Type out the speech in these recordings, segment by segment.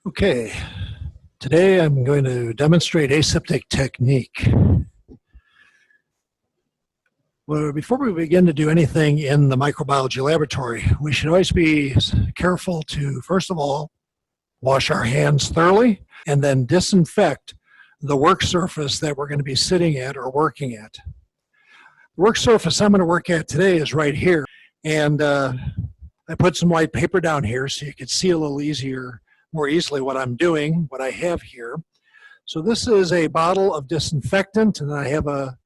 Okay, today I'm going to demonstrate aseptic technique. Well, before we begin to do anything in the microbiology laboratory, we should always be careful to, first of all, wash our hands thoroughly and then disinfect the work surface that we're going to be sitting at or working at. The work surface I'm going to work at today is right here, and I put some white paper down here so you can see a little more easily what I'm doing, what I have here. So this is a bottle of disinfectant, and I have a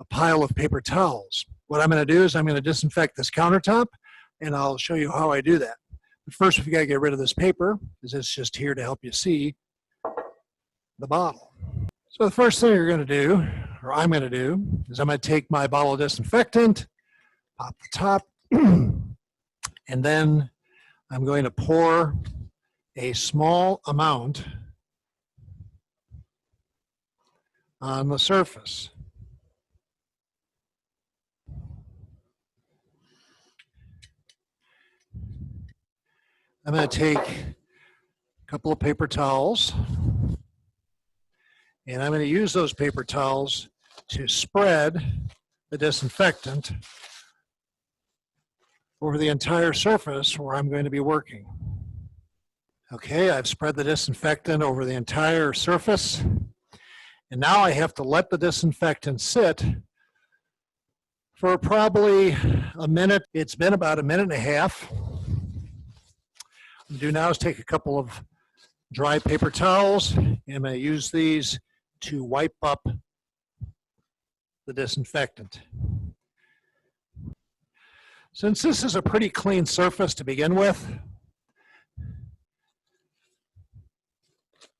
pile of paper towels. What I'm going to do is I'm going to disinfect this countertop, and I'll show you how I do that. But first, we've got to get rid of this paper, because it's just here to help you see the bottle. So the first thing you're going to do, or I'm going to do, is I'm going to take my bottle of disinfectant, pop the top, and then I'm going to pour a small amount on the surface. I'm going to take a couple of paper towels, and I'm going to use those paper towels to spread the disinfectant over the entire surface where I'm going to be working. Okay, I've spread the disinfectant over the entire surface, and now I have to let the disinfectant sit for probably a minute. It's been about a minute and a half. What I'm going to do now is take a couple of dry paper towels, and I'm going to use these to wipe up the disinfectant. Since this is a pretty clean surface to begin with,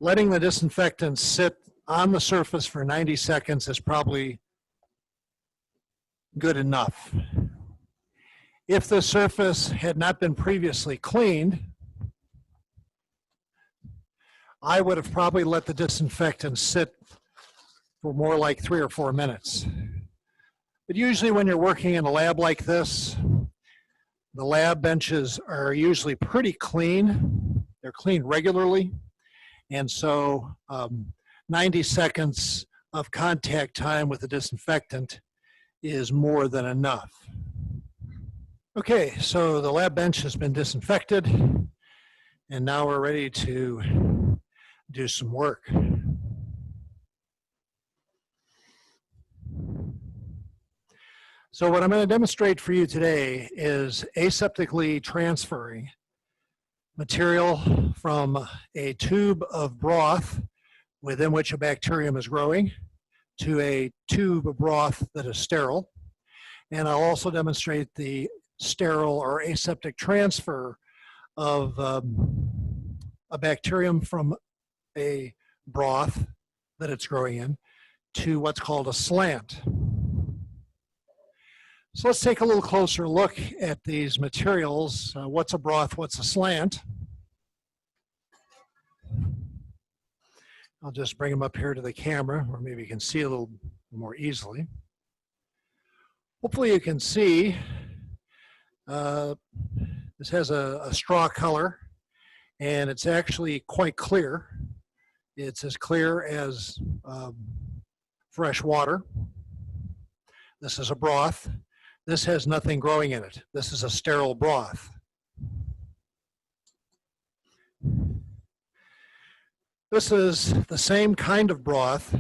letting the disinfectant sit on the surface for 90 seconds is probably good enough. If the surface had not been previously cleaned, I would have probably let the disinfectant sit for more like 3 or 4 minutes. But usually when you're working in a lab like this, the lab benches are usually pretty clean. They're cleaned regularly. And so 90 seconds of contact time with the disinfectant is more than enough. Okay, so the lab bench has been disinfected, and now we're ready to do some work. So what I'm going to demonstrate for you today is aseptically transferring material from a tube of broth within which a bacterium is growing to a tube of broth that is sterile. And I'll also demonstrate the sterile or aseptic transfer of a bacterium from a broth that it's growing in to what's called a slant. So let's take a little closer look at these materials. What's a broth? What's a slant? I'll just bring them up here to the camera, or maybe you can see a little more easily. Hopefully you can see this has a straw color, and it's actually quite clear. It's as clear as fresh water. This is a broth. This has nothing growing in it. This is a sterile broth. This is the same kind of broth,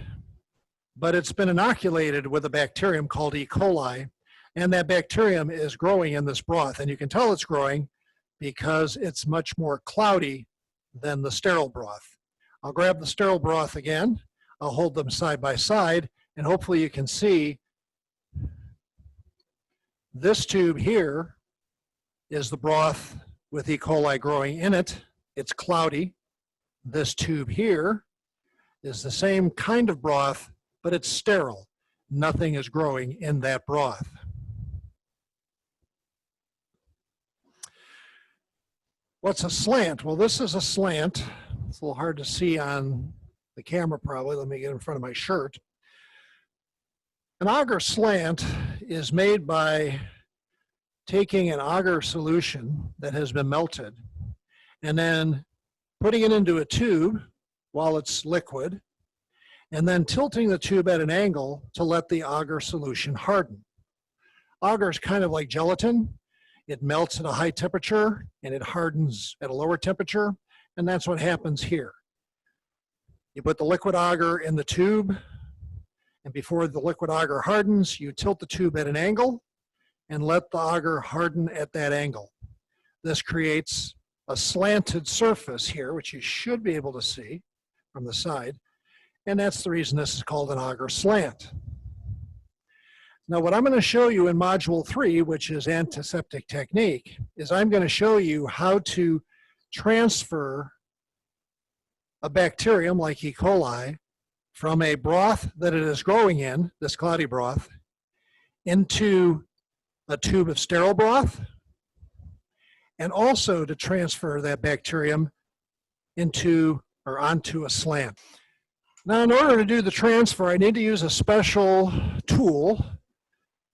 but it's been inoculated with a bacterium called E. coli, and that bacterium is growing in this broth. And you can tell it's growing because it's much more cloudy than the sterile broth. I'll grab the sterile broth again. I'll hold them side by side, and hopefully you can see this tube here is the broth with E. coli growing in it. It's cloudy. This tube here is the same kind of broth, but it's sterile. Nothing is growing in that broth. What's a slant? Well, this is a slant. It's a little hard to see on the camera probably. Let me get in front of my shirt. An agar slant is made by taking an agar solution that has been melted and then putting it into a tube while it's liquid, and then tilting the tube at an angle to let the agar solution harden. Agar is kind of like gelatin. It melts at a high temperature and it hardens at a lower temperature, and that's what happens here. You put the liquid agar in the tube, and before the liquid agar hardens, you tilt the tube at an angle and let the agar harden at that angle. This creates a slanted surface here, which you should be able to see from the side, and that's the reason this is called an agar slant. Now, what I'm going to show you in Module 3, which is antiseptic technique, is I'm going to show you how to transfer a bacterium like E. coli from a broth that it is growing in, this cloudy broth, into a tube of sterile broth, and also to transfer that bacterium into or onto a slant. Now, in order to do the transfer, I need to use a special tool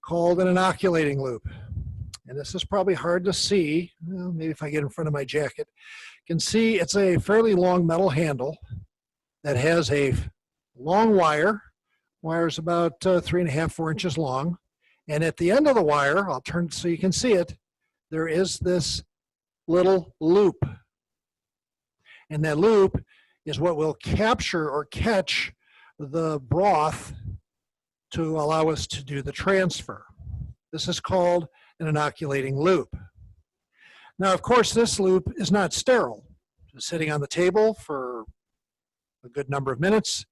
called an inoculating loop. And this is probably hard to see. Well, maybe if I get in front of my jacket. You can see it's a fairly long metal handle that has a long wire. Wire is about 3.5, 4 inches long. And at the end of the wire, I'll turn so you can see it, there is this little loop. And that loop is what will capture or catch the broth to allow us to do the transfer. This is called an inoculating loop. Now, of course, this loop is not sterile. It's sitting on the table for a good number of minutes.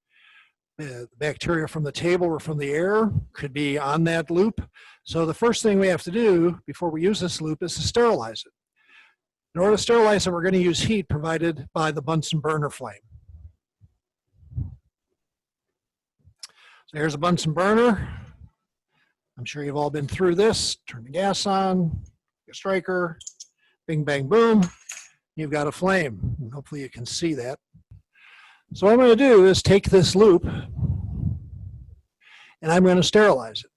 The bacteria from the table or from the air could be on that loop. So the first thing we have to do before we use this loop is to sterilize it. In order to sterilize it, we're going to use heat provided by the Bunsen burner flame. So here's a Bunsen burner. I'm sure you've all been through this. Turn the gas on, a striker, bing, bang, boom. You've got a flame. Hopefully you can see that. So what I'm going to do is take this loop and I'm going to sterilize it.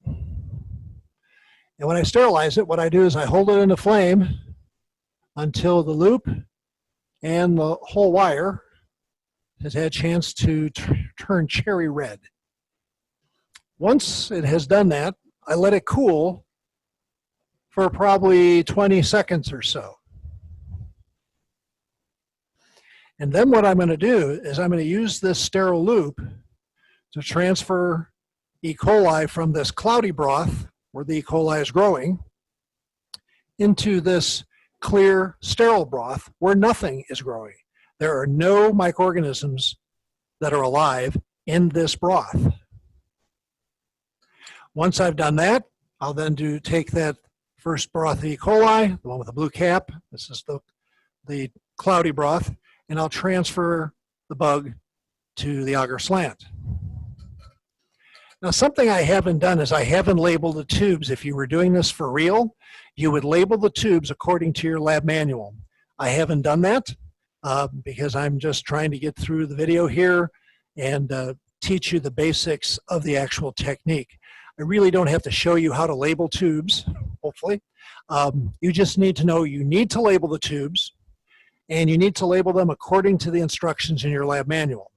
And when I sterilize it, what I do is I hold it in the flame until the loop and the whole wire has had a chance to turn cherry red. Once it has done that, I let it cool for probably 20 seconds or so. And then what I'm going to do is I'm going to use this sterile loop to transfer E. coli from this cloudy broth, where the E. coli is growing, into this clear, sterile broth where nothing is growing. There are no microorganisms that are alive in this broth. Once I've done that, I'll then take that first broth of E. coli, the one with the blue cap, this is the cloudy broth, and I'll transfer the bug to the agar slant. Now, something I haven't done is I haven't labeled the tubes. If you were doing this for real, you would label the tubes according to your lab manual. I haven't done that because I'm just trying to get through the video here and teach you the basics of the actual technique. I really don't have to show you how to label tubes, hopefully. You just need to know you need to label the tubes, and you need to label them according to the instructions in your lab manual.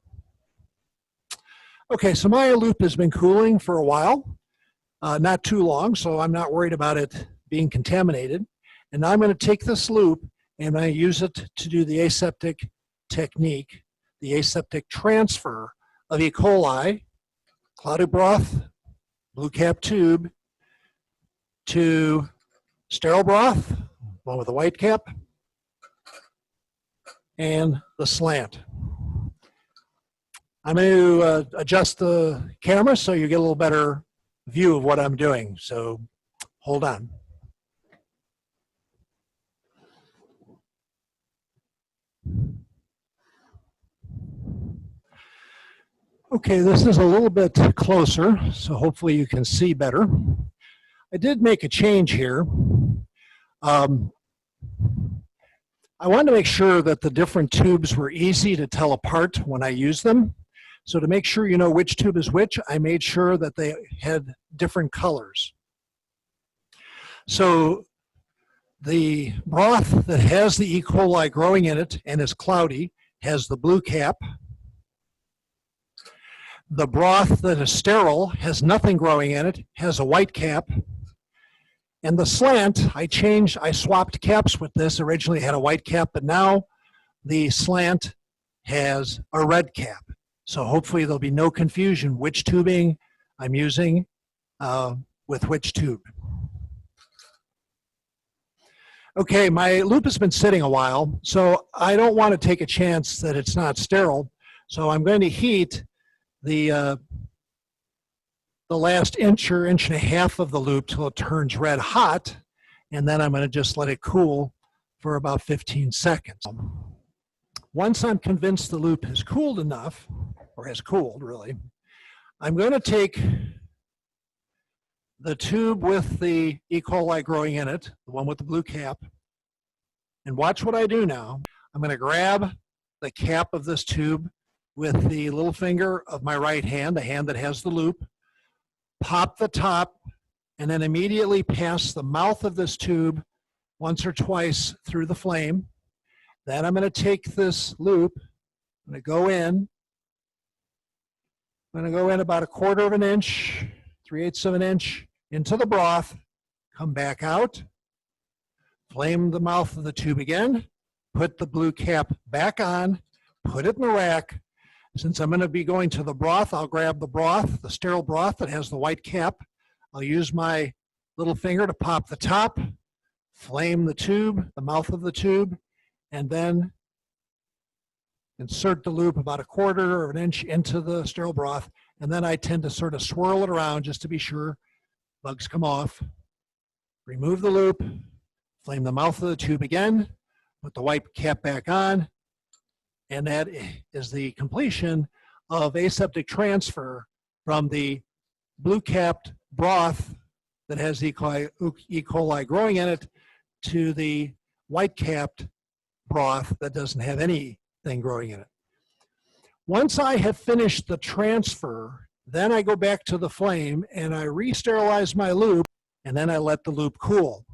Okay, so my loop has been cooling for a while, not too long, so I'm not worried about it being contaminated. And now I'm going to take this loop and I use it to do the aseptic technique, the aseptic transfer of E. coli, cloudy broth, blue cap tube, to sterile broth, one with a white cap, and the slant. I'm going to adjust the camera so you get a little better view of what I'm doing. So hold on. Okay, this is a little bit closer, so hopefully you can see better. I did make a change here. I wanted to make sure that the different tubes were easy to tell apart when I use them. So to make sure you know which tube is which, I made sure that they had different colors. So the broth that has the E. coli growing in it and is cloudy has the blue cap. The broth that is sterile has nothing growing in it, has a white cap. And the slant, I swapped caps with this. Originally it had a white cap, but now the slant has a red cap. So hopefully there'll be no confusion which tubing I'm using with which tube. Okay, my loop has been sitting a while, so I don't want to take a chance that it's not sterile. So I'm going to heat the last inch or inch and a half of the loop till it turns red hot, and then I'm going to just let it cool for about 15 seconds. Once I'm convinced the loop has cooled enough, or has cooled really, I'm going to take the tube with the E. coli growing in it, the one with the blue cap, and watch what I do now. I'm going to grab the cap of this tube with the little finger of my right hand, the hand that has the loop, pop the top, and then immediately pass the mouth of this tube once or twice through the flame. Then I'm going to take this loop, I'm going to go in. I'm going to go in about 1/4 of an inch, 3/8 of an inch into the broth, come back out, flame the mouth of the tube again, put the blue cap back on, put it in the rack. Since I'm going to be going to the broth, I'll grab the broth, the sterile broth that has the white cap. I'll use my little finger to pop the top, flame the tube, the mouth of the tube, and then insert the loop about 1/4 of an inch into the sterile broth. And then I tend to sort of swirl it around just to be sure bugs come off. Remove the loop, flame the mouth of the tube again, put the white cap back on, and that is the completion of aseptic transfer from the blue capped broth that has E. coli growing in it to the white capped broth that doesn't have anything growing in it. Once I have finished the transfer, then I go back to the flame and I re-sterilize my loop, and then I let the loop cool.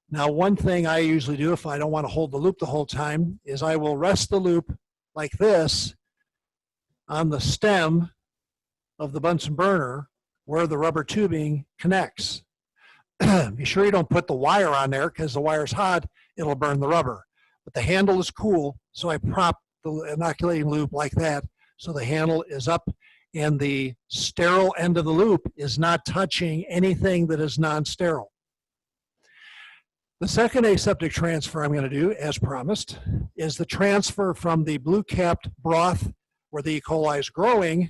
Now, one thing I usually do if I don't want to hold the loop the whole time is I will rest the loop like this on the stem of the Bunsen burner where the rubber tubing connects. Be sure you don't put the wire on there because the wire's hot, it'll burn the rubber. But the handle is cool, so I prop the inoculating loop like that so the handle is up and the sterile end of the loop is not touching anything that is non-sterile. The second aseptic transfer I'm going to do, as promised, is the transfer from the blue capped broth where the E. coli is growing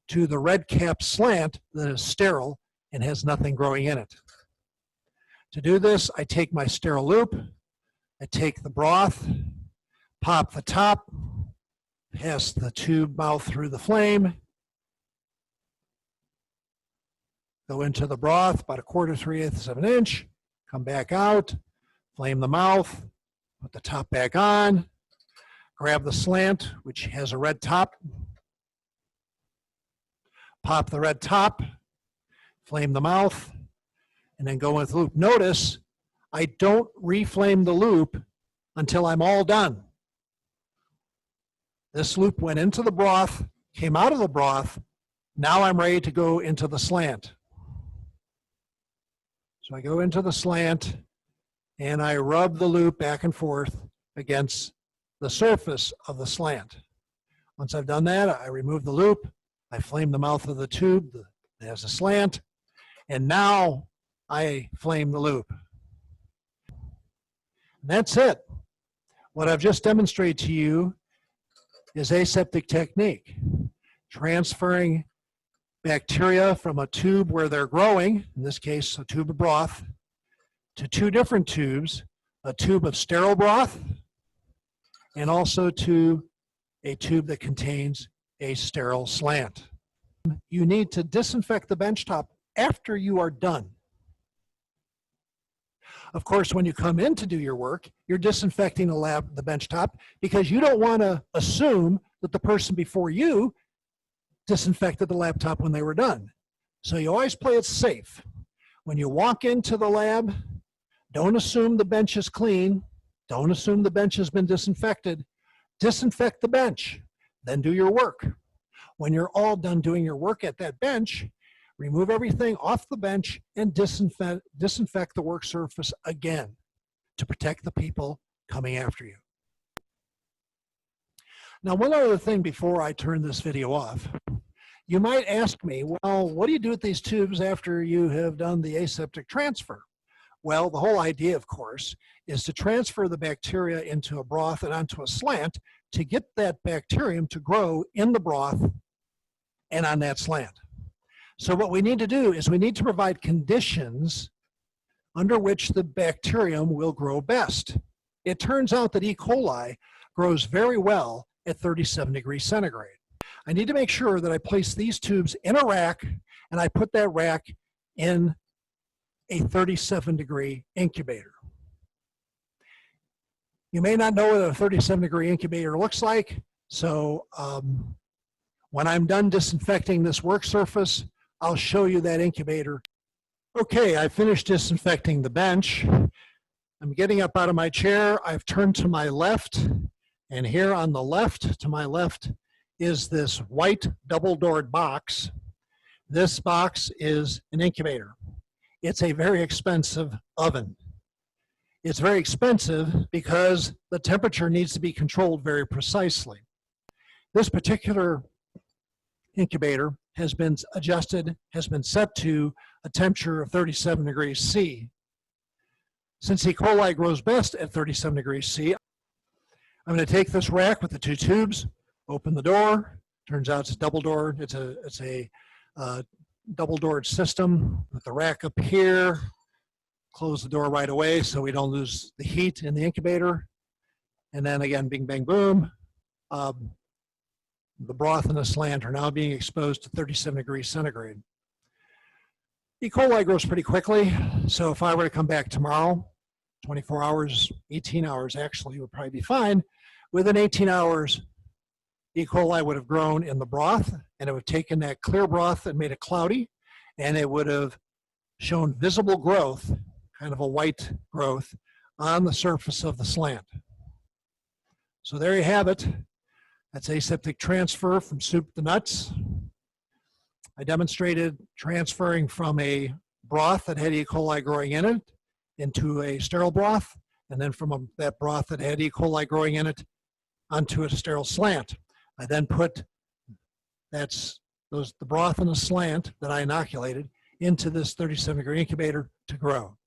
to the red capped slant that is sterile and has nothing growing in it. To do this, I take my sterile loop, I take the broth, pop the top, pass the tube mouth through the flame, go into the broth about 1/4, 3/8 of an inch, come back out, flame the mouth, put the top back on, grab the slant, which has a red top, pop the red top, flame the mouth, and then go with the loop. Notice I don't reflame the loop until I'm all done. This loop went into the broth, came out of the broth, now I'm ready to go into the slant. So I go into the slant and I rub the loop back and forth against the surface of the slant. Once I've done that, I remove the loop, I flame the mouth of the tube that has a slant, and now I flame the loop. And that's it. What I've just demonstrated to you is aseptic technique, transferring bacteria from a tube where they're growing, in this case a tube of broth, to 2 different tubes, a tube of sterile broth and also to a tube that contains a sterile slant. You need to disinfect the benchtop after you are done. Of course, when you come in to do your work, you're disinfecting the benchtop because you don't want to assume that the person before you disinfected the laptop when they were done. So you always play it safe. When you walk into the lab, don't assume the bench is clean. Don't assume the bench has been disinfected. Disinfect the bench, then do your work. When you're all done doing your work at that bench, remove everything off the bench and disinfect the work surface again to protect the people coming after you. Now, one other thing before I turn this video off. You might ask me, well, what do you do with these tubes after you have done the aseptic transfer? Well, the whole idea, of course, is to transfer the bacteria into a broth and onto a slant to get that bacterium to grow in the broth and on that slant. So what we need to do is we need to provide conditions under which the bacterium will grow best. It turns out that E. coli grows very well at 37 degrees centigrade. I need to make sure that I place these tubes in a rack, and I put that rack in a 37-degree incubator. You may not know what a 37-degree incubator looks like, so when I'm done disinfecting this work surface, I'll show you that incubator. Okay, I finished disinfecting the bench. I'm getting up out of my chair. I've turned to my left, and here on the left, to my left, is this white double-doored box. This box is an incubator. It's a very expensive oven. It's very expensive because the temperature needs to be controlled very precisely. This particular incubator has been adjusted, has been set to a temperature of 37 degrees C. Since E. coli grows best at 37 degrees C, I'm going to take this rack with the two tubes, open the door. Turns out it's double-doored. It's a double-doored system with the rack up here. Close the door right away so we don't lose the heat in the incubator. And then again, bing, bang, boom. The broth and the slant are now being exposed to 37 degrees centigrade. E. coli grows pretty quickly, so if I were to come back tomorrow, 24 hours, 18 hours actually would probably be fine. Within 18 hours, E. coli would have grown in the broth, and it would have taken that clear broth and made it cloudy, and it would have shown visible growth, kind of a white growth, on the surface of the slant. So there you have it. That's aseptic transfer from soup to nuts. I demonstrated transferring from a broth that had E. coli growing in it into a sterile broth, and then from that broth that had E. coli growing in it onto a sterile slant. I then put the broth and the slant that I inoculated into this 37-degree incubator to grow.